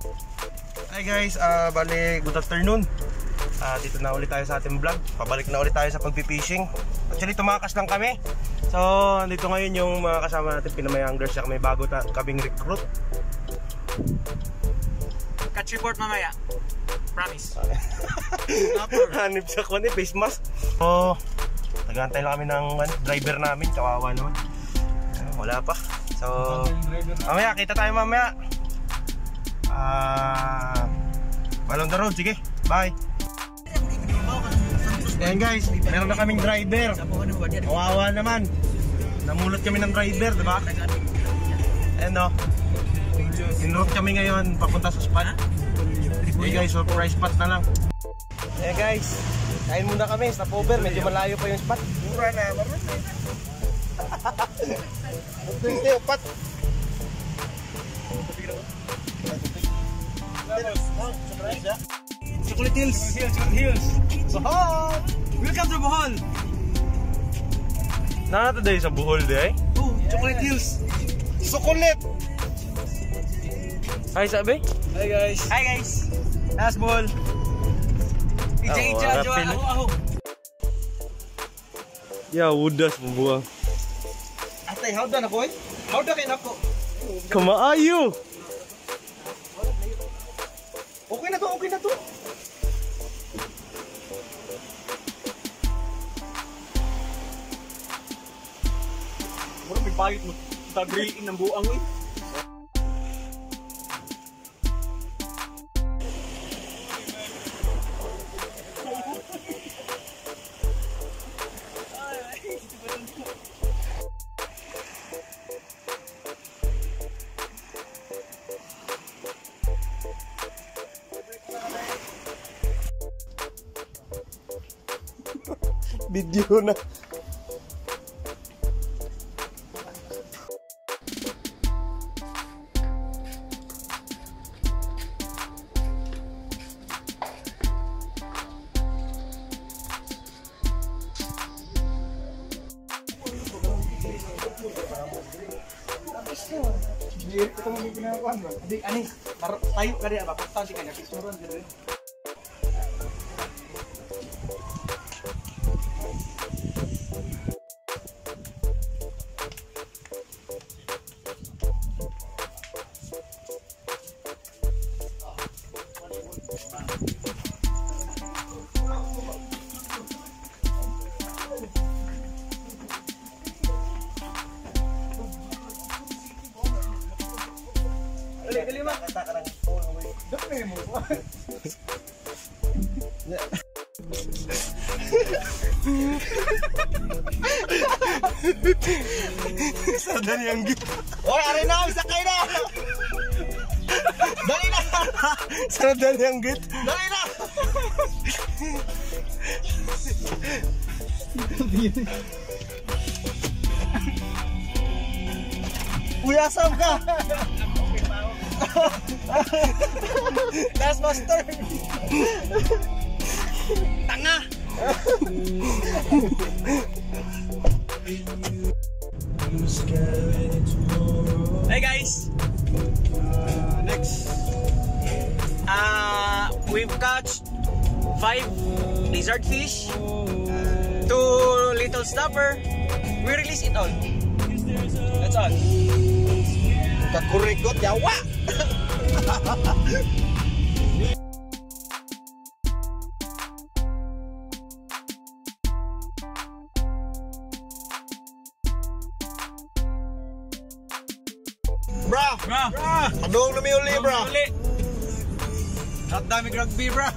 Hi guys, bali good afternoon. Dito na ulit tayo sa ating vlog. Pabalik na ulit tayo sa pagpipishing. Actually tumakas lang kami. So dito ngayon yung mga kasama natin Pinamayangers. May bago kaming recruit. Catch report mamaya. Promise. Hanip sa kone, face mask. So nag-aantay lang kami ng driver namin. Kawawa naman. Wala pa. So mamaya, kita tayo mamaya. Along the road, sige. Bye. Ayan guys, meron na kaming driver. Kawawa naman. Namulot kami ng driver, diba? Ayan o. In-route kami ngayon papunta sa spot. Okay guys, surprise spot na lang. Ayan guys, kain muna kami, stopover. Medyo malayo pa yung spot. Mura na, marunong na. Ito pat. Chocolate Hills. Bohol. Welcome to Bohol. Nata day sa Bohol day. Oh, Chocolate Hills. Chocolate. Hi sabi. Hi guys. Hi guys. Nas Bohol. Ija aho. Ya udas membuang. Atay hawda na boy. Hawda kay nako. Kamaayo. Okay na to, okay na to. Mura may bayot mo. Tag-grill-in ng buang eh. Video na. Ito mo may ginagawa ba? Adik, anis. Tayo ka rin, abapagtan si kanya. Picturean ka rin. Kalima. Dami mo. Sardan yang gitu. Oy, ari na, sakay na. Dali na. Sardan yang gitu. Dali na. Uy, asam ka. Last master. Tanga. Hey guys. Next. We've caught 5 lizard fish, 2 little snapper. We release it all. That's all. Kakurikot yawa. Bra. Anong nami uli, bra? At dami rugby, bra.